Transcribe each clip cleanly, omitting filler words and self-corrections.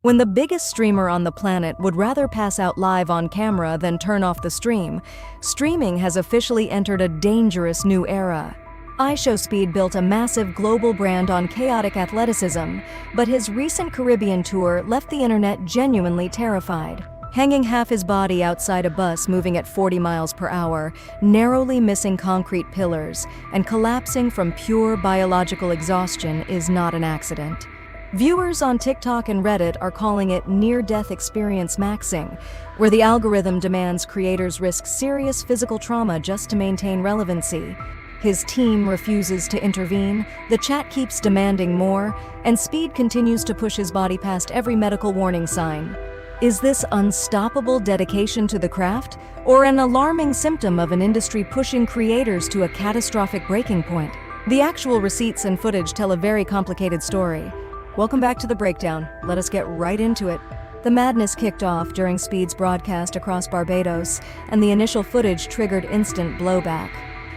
When the biggest streamer on the planet would rather pass out live on camera than turn off the stream, streaming has officially entered a dangerous new era. iShowSpeed built a massive global brand on chaotic athleticism, but his recent Caribbean tour left the internet genuinely terrified. Hanging half his body outside a bus moving at 40 miles per hour, narrowly missing concrete pillars, and collapsing from pure biological exhaustion is not an accident. Viewers on TikTok and Reddit are calling it near-death experience maxing, where the algorithm demands creators risk serious physical trauma just to maintain relevancy. His team refuses to intervene, the chat keeps demanding more, and Speed continues to push his body past every medical warning sign. Is this unstoppable dedication to the craft, or an alarming symptom of an industry pushing creators to a catastrophic breaking point? The actual receipts and footage tell a very complicated story. Welcome back to The Breakdown. Let us get right into it. The madness kicked off during Speed's broadcast across Barbados, and the initial footage triggered instant blowback.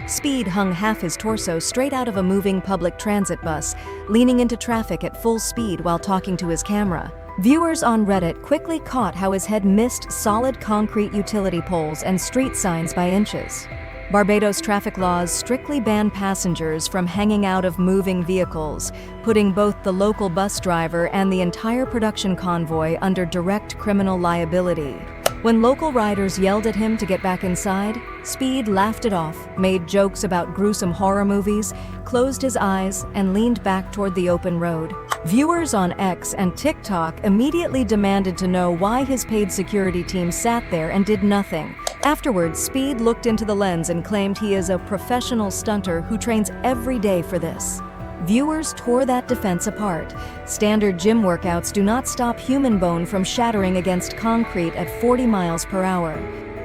Speed hung half his torso straight out of a moving public transit bus, leaning into traffic at full speed while talking to his camera. Viewers on Reddit quickly caught how his head missed solid concrete utility poles and street signs by inches. Barbados traffic laws strictly ban passengers from hanging out of moving vehicles, putting both the local bus driver and the entire production convoy under direct criminal liability. When local riders yelled at him to get back inside, Speed laughed it off, made jokes about gruesome horror movies, closed his eyes, and leaned back toward the open road. Viewers on X and TikTok immediately demanded to know why his paid security team sat there and did nothing. Afterwards, Speed looked into the lens and claimed he is a professional stunter who trains every day for this. Viewers tore that defense apart. Standard gym workouts do not stop human bone from shattering against concrete at 40 miles per hour.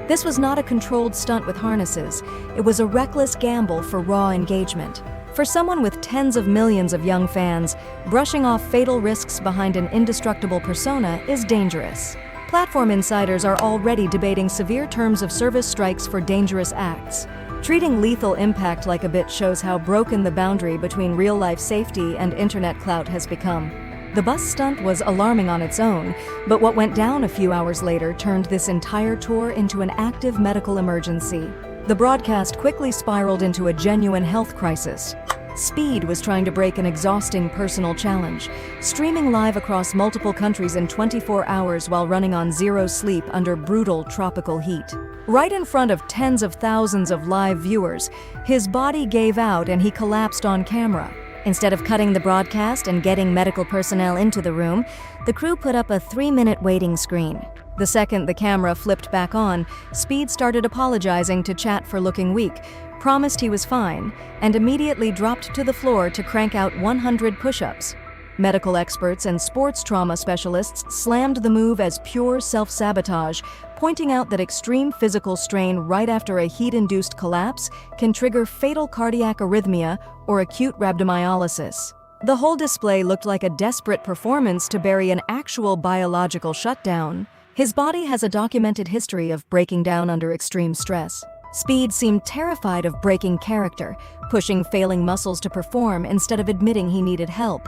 This was not a controlled stunt with harnesses. It was a reckless gamble for raw engagement. For someone with tens of millions of young fans, brushing off fatal risks behind an indestructible persona is dangerous. Platform insiders are already debating severe terms of service strikes for dangerous acts. Treating lethal impact like a bit shows how broken the boundary between real-life safety and internet clout has become. The bus stunt was alarming on its own, but what went down a few hours later turned this entire tour into an active medical emergency. The broadcast quickly spiraled into a genuine health crisis. Speed was trying to break an exhausting personal challenge, streaming live across multiple countries in 24 hours while running on zero sleep under brutal tropical heat. Right in front of tens of thousands of live viewers, his body gave out and he collapsed on camera. Instead of cutting the broadcast and getting medical personnel into the room, the crew put up a 3-minute waiting screen. The second the camera flipped back on, Speed started apologizing to chat for looking weak, promised he was fine, and immediately dropped to the floor to crank out 100 push-ups. Medical experts and sports trauma specialists slammed the move as pure self-sabotage, pointing out that extreme physical strain right after a heat-induced collapse can trigger fatal cardiac arrhythmia or acute rhabdomyolysis. The whole display looked like a desperate performance to bury an actual biological shutdown. His body has a documented history of breaking down under extreme stress. Speed seemed terrified of breaking character, pushing failing muscles to perform instead of admitting he needed help.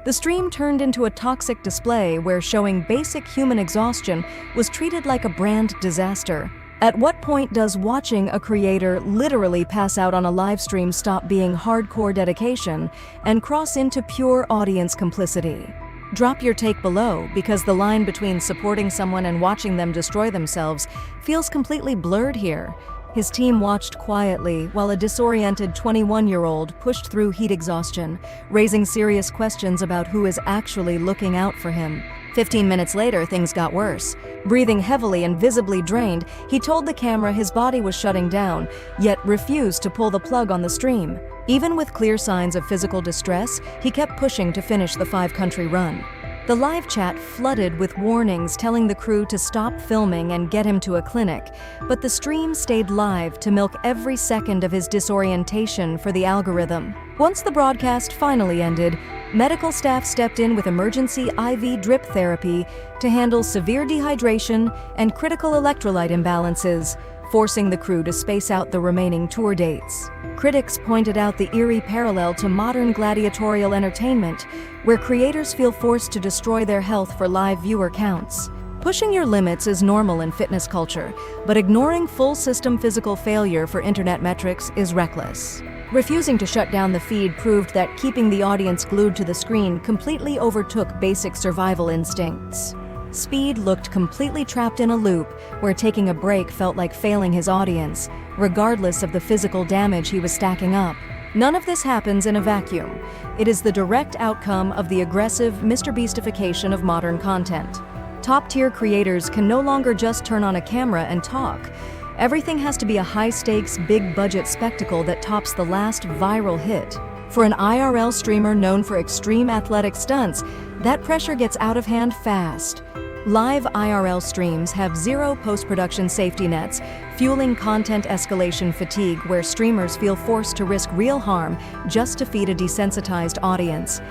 The stream turned into a toxic display where showing basic human exhaustion was treated like a brand disaster. At what point does watching a creator literally pass out on a live stream stop being hardcore dedication and cross into pure audience complicity? Drop your take below, because the line between supporting someone and watching them destroy themselves feels completely blurred here. His team watched quietly while a disoriented 21-year-old pushed through heat exhaustion, raising serious questions about who is actually looking out for him. 15 minutes later, things got worse. Breathing heavily and visibly drained, he told the camera his body was shutting down, yet refused to pull the plug on the stream. Even with clear signs of physical distress, he kept pushing to finish the 5-country run. The live chat flooded with warnings telling the crew to stop filming and get him to a clinic, but the stream stayed live to milk every second of his disorientation for the algorithm. Once the broadcast finally ended, medical staff stepped in with emergency IV drip therapy to handle severe dehydration and critical electrolyte imbalances, forcing the crew to space out the remaining tour dates. Critics pointed out the eerie parallel to modern gladiatorial entertainment, where creators feel forced to destroy their health for live viewer counts. Pushing your limits is normal in fitness culture, but ignoring full-system physical failure for internet metrics is reckless. Refusing to shut down the feed proved that keeping the audience glued to the screen completely overtook basic survival instincts. Speed looked completely trapped in a loop where taking a break felt like failing his audience, regardless of the physical damage he was stacking up. None of this happens in a vacuum. It is the direct outcome of the aggressive MrBeastification of modern content. Top-tier creators can no longer just turn on a camera and talk. Everything has to be a high-stakes, big-budget spectacle that tops the last viral hit. For an IRL streamer known for extreme athletic stunts, that pressure gets out of hand fast. Live IRL streams have zero post-production safety nets, fueling content escalation fatigue where streamers feel forced to risk real harm just to feed a desensitized audience.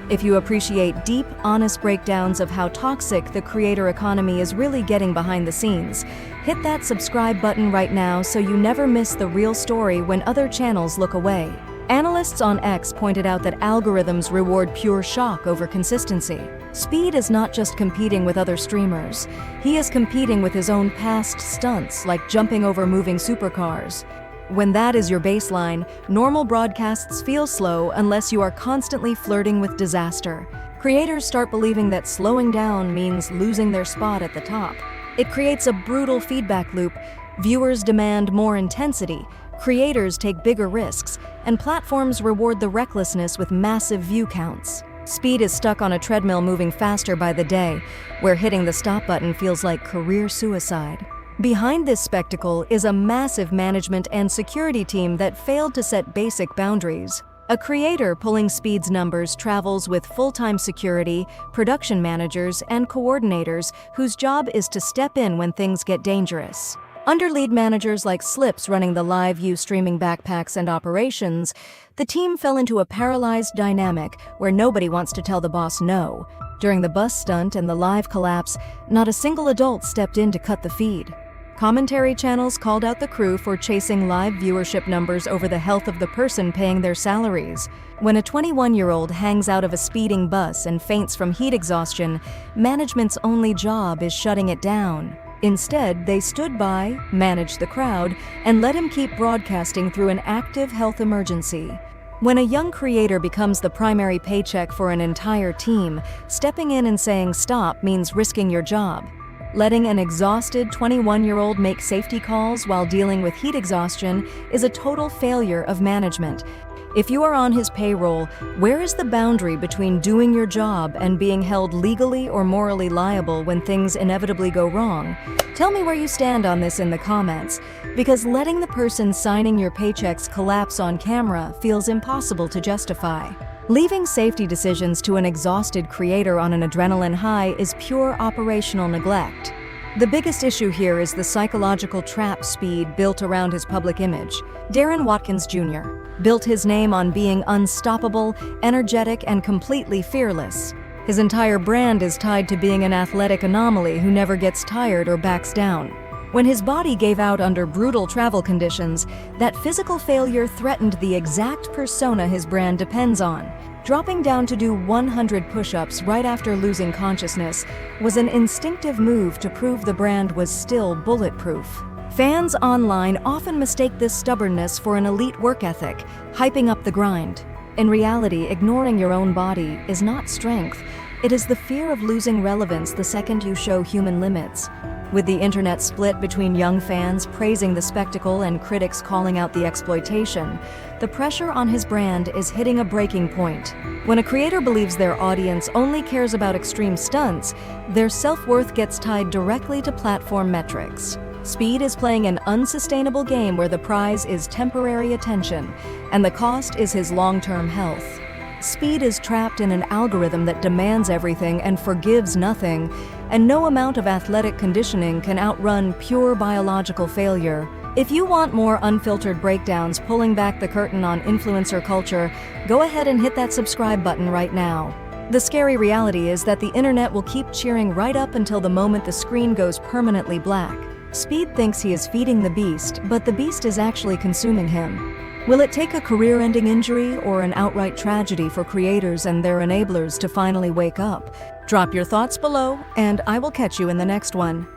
If you appreciate deep, honest breakdowns of how toxic the creator economy is really getting behind the scenes, hit that subscribe button right now so you never miss the real story when other channels look away. Analysts on X pointed out that algorithms reward pure shock over consistency. Speed is not just competing with other streamers. He is competing with his own past stunts, like jumping over moving supercars. When that is your baseline, normal broadcasts feel slow unless you are constantly flirting with disaster. Creators start believing that slowing down means losing their spot at the top. It creates a brutal feedback loop. Viewers demand more intensity, creators take bigger risks, and platforms reward the recklessness with massive view counts. Speed is stuck on a treadmill moving faster by the day, where hitting the stop button feels like career suicide. Behind this spectacle is a massive management and security team that failed to set basic boundaries. A creator pulling Speed's numbers travels with full-time security, production managers, and coordinators whose job is to step in when things get dangerous. Under lead managers like Slips running the live view streaming backpacks and operations, the team fell into a paralyzed dynamic where nobody wants to tell the boss no. During the bus stunt and the live collapse, not a single adult stepped in to cut the feed. Commentary channels called out the crew for chasing live viewership numbers over the health of the person paying their salaries. When a 21-year-old hangs out of a speeding bus and faints from heat exhaustion, management's only job is shutting it down. Instead, they stood by, managed the crowd, and let him keep broadcasting through an active health emergency. When a young creator becomes the primary paycheck for an entire team, stepping in and saying stop means risking your job. Letting an exhausted 21-year-old make safety calls while dealing with heat exhaustion is a total failure of management. If you are on his payroll, where is the boundary between doing your job and being held legally or morally liable when things inevitably go wrong? Tell me where you stand on this in the comments, because letting the person signing your paychecks collapse on camera feels impossible to justify. Leaving safety decisions to an exhausted creator on an adrenaline high is pure operational neglect. The biggest issue here is the psychological trap Speed built around his public image. Darren Watkins Jr. built his name on being unstoppable, energetic, and completely fearless. His entire brand is tied to being an athletic anomaly who never gets tired or backs down. When his body gave out under brutal travel conditions, that physical failure threatened the exact persona his brand depends on. Dropping down to do 100 push-ups right after losing consciousness was an instinctive move to prove the brand was still bulletproof. Fans online often mistake this stubbornness for an elite work ethic, hyping up the grind. In reality, ignoring your own body is not strength. It is the fear of losing relevance the second you show human limits. With the internet split between young fans praising the spectacle and critics calling out the exploitation, the pressure on his brand is hitting a breaking point. When a creator believes their audience only cares about extreme stunts, their self-worth gets tied directly to platform metrics. Speed is playing an unsustainable game where the prize is temporary attention, and the cost is his long-term health. Speed is trapped in an algorithm that demands everything and forgives nothing, and no amount of athletic conditioning can outrun pure biological failure. If you want more unfiltered breakdowns pulling back the curtain on influencer culture, go ahead and hit that subscribe button right now. The scary reality is that the internet will keep cheering right up until the moment the screen goes permanently black. Speed thinks he is feeding the beast, but the beast is actually consuming him. Will it take a career-ending injury or an outright tragedy for creators and their enablers to finally wake up? Drop your thoughts below, and I will catch you in the next one.